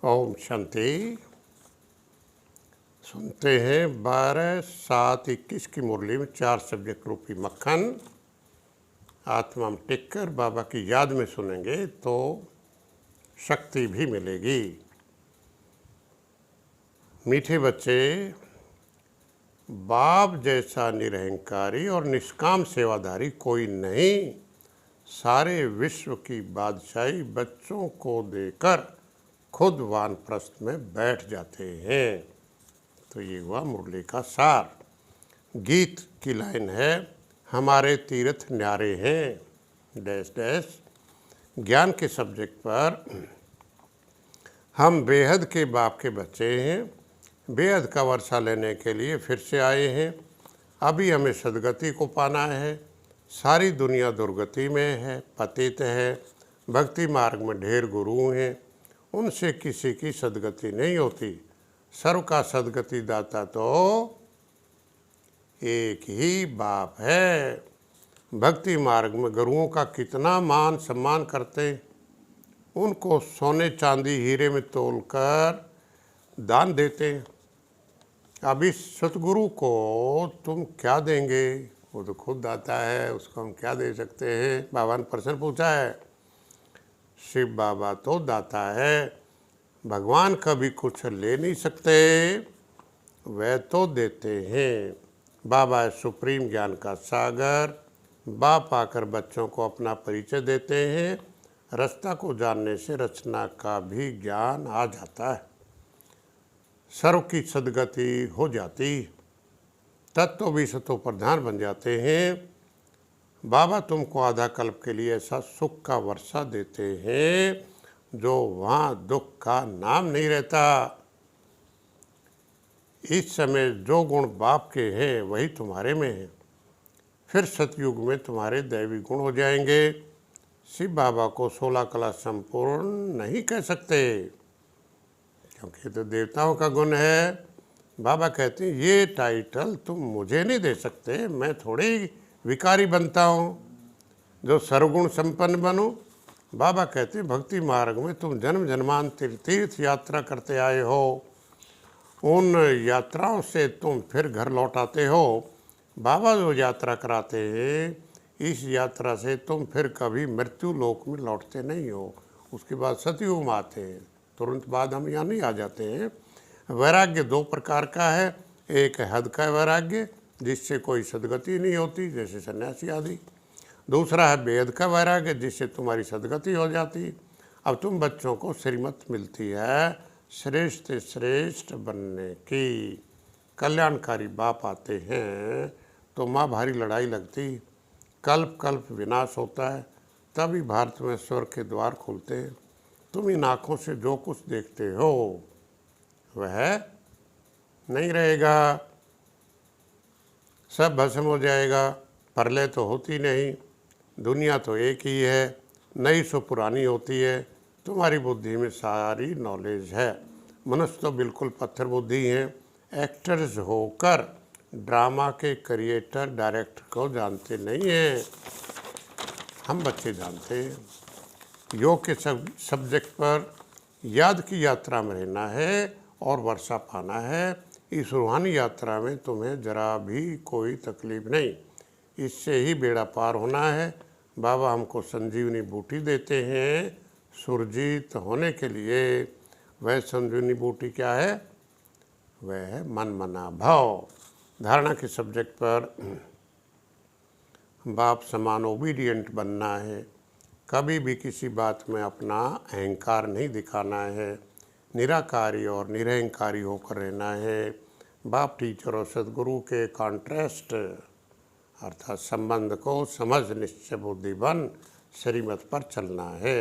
ओम शांति। सुनते हैं 12/7/21 की मुरली में 4 सब्जेक्ट रूपी मक्खन आत्मा में टिक कर बाबा की याद में सुनेंगे तो शक्ति भी मिलेगी। मीठे बच्चे, बाप जैसा निरहंकारी और निष्काम सेवाधारी कोई नहीं। सारे विश्व की बादशाही बच्चों को देकर खुद वानप्रस्थ में बैठ जाते हैं। तो ये हुआ मुरली का सार। गीत की लाइन है, हमारे तीर्थ न्यारे हैं डैश डैश। ज्ञान के सब्जेक्ट पर हम बेहद के बाप के बच्चे हैं। बेहद का वर्षा लेने के लिए फिर से आए हैं। अभी हमें सदगति को पाना है। सारी दुनिया दुर्गति में है, पतित है। भक्ति मार्ग में ढेर गुरु हैं, उनसे किसी की सदगति नहीं होती। सर्व का सदगति दाता तो एक ही बाप है। भक्ति मार्ग में गुरुओं का कितना मान सम्मान करते, उनको सोने चांदी हीरे में तोलकर दान देते। अब इस सतगुरु को तुम क्या देंगे? वो तो खुद दाता है, उसको हम क्या दे सकते हैं? बाबा ने प्रश्न पूछा है। शिव बाबा तो दाता है, भगवान कभी कुछ ले नहीं सकते, वह तो देते हैं। बाबा सुप्रीम ज्ञान का सागर। बाप आकर बच्चों को अपना परिचय देते हैं। रास्ता को जानने से रचना का भी ज्ञान आ जाता है, सर्व की सदगति हो जाती, तत्व भी सतो प्रधान बन जाते हैं। बाबा तुमको आधा कल्प के लिए ऐसा सुख का वर्षा देते हैं जो वहाँ दुख का नाम नहीं रहता। इस समय जो गुण बाप के हैं वही तुम्हारे में है। फिर सतयुग में तुम्हारे दैवी गुण हो जाएंगे। शिव बाबा को 16 कला संपूर्ण नहीं कह सकते, क्योंकि तो देवताओं का गुण है। बाबा कहते हैं ये टाइटल तुम मुझे नहीं दे सकते, मैं थोड़ी विकारी बनता हूँ जो सर्वगुण संपन्न बनूं। बाबा कहते हैं भक्ति मार्ग में तुम जन्म जन्मांतर तीर्थ यात्रा करते आए हो, उन यात्राओं से तुम फिर घर लौट आते हो। बाबा जो यात्रा कराते हैं, इस यात्रा से तुम फिर कभी मृत्यु लोक में लौटते नहीं हो। उसके बाद सतयुग में आते हैं, तुरंत बाद हम यहाँ नहीं आ जाते हैं। वैराग्य 2 प्रकार का है। एक है हद का वैराग्य, जिससे कोई सदगति नहीं होती, जैसे सन्यासी आदि। दूसरा है बेहद का वैराग्य, जिससे तुम्हारी सदगति हो जाती। अब तुम बच्चों को श्रीमत मिलती है श्रेष्ठ श्रेष्ठ बनने की। कल्याणकारी बाप आते हैं तो माँ भारी लड़ाई लगती, कल्प कल्प विनाश होता है, तभी भारत में स्वर्ग के द्वार खुलते हैं। तुम इन आँखों से जो कुछ देखते हो वह नहीं रहेगा, सब भस्म हो जाएगा। प्रलय तो होती नहीं, दुनिया तो एक ही है, नई सो पुरानी होती है। तुम्हारी बुद्धि में सारी नॉलेज है। मनुष्य तो बिल्कुल पत्थर बुद्धि हैं। एक्टर्स होकर ड्रामा के क्रिएटर डायरेक्टर को जानते नहीं हैं, हम बच्चे जानते हैं। योग के सब्जेक्ट पर याद की यात्रा में रहना है और वर्षा पाना है। इस रूहानी यात्रा में तुम्हें जरा भी कोई तकलीफ नहीं, इससे ही बेड़ा पार होना है। बाबा हमको संजीवनी बूटी देते हैं सुरजीत होने के लिए। वह संजीवनी बूटी क्या है? वह है मन मना भाव। धारणा के सब्जेक्ट पर बाप समान ओबीडियंट बनना है। कभी भी किसी बात में अपना अहंकार नहीं दिखाना है। निराकारी और निरहंकारी होकर रहना है। बाप टीचर और सदगुरु के कॉन्ट्रास्ट अर्थात संबंध को समझ निश्चय बुद्धि बन श्रीमत पर चलना है।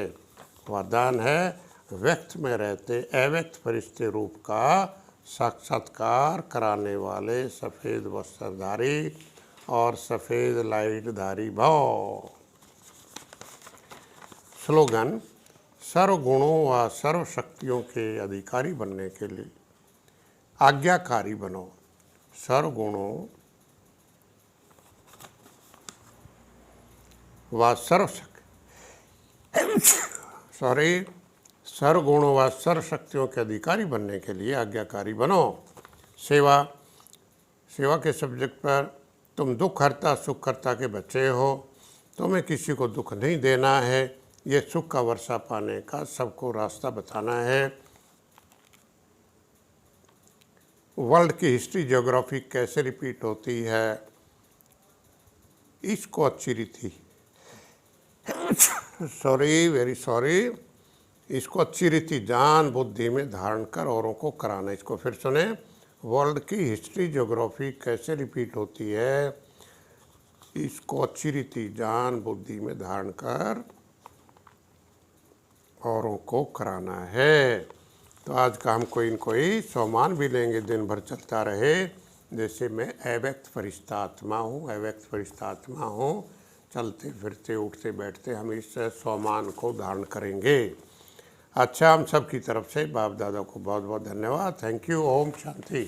वरदान है व्यक्त में रहते अव्यक्त फरिश्ते रूप का साक्षात्कार कराने वाले सफ़ेद वस्त्रधारी और सफ़ेद लाइटधारी भव। स्लोगन, सर्व गुणों व सर्व शक्तियों के अधिकारी बनने के लिए आज्ञाकारी बनो। सर्व गुणों व सर्वगुणों व सर्वशक्तियों के अधिकारी बनने के लिए आज्ञाकारी बनो। सेवा, सेवा के सब्जेक्ट पर तुम दुख हरता सुख करता के बच्चे हो। तुम्हें किसी को दुख नहीं देना है, ये सुख का वर्षा पाने का सबको रास्ता बताना है। वर्ल्ड की हिस्ट्री ज्योग्राफी कैसे रिपीट होती है, इसको अच्छी रीति सॉरी वेरी सॉरी, इसको अच्छी रीति जान बुद्धि में धारण कर औरों को कराना। इसको फिर सुने, वर्ल्ड की हिस्ट्री ज्योग्राफी कैसे रिपीट होती है, इसको अच्छी रीति जान बुद्धि में धारण कर औरों को कराना है। तो आज का हम कोई न कोई सोमान भी लेंगे, दिन भर चलता रहे। जैसे मैं अव्यक्त फरिश्ता आत्मा हूँ, अव्यक्त फरिश्ता आत्मा हूँ, चलते फिरते उठते बैठते हम इस सोमान को धारण करेंगे। अच्छा, हम सब की तरफ से बाप दादा को बहुत बहुत धन्यवाद। Thank you. ओम शांति।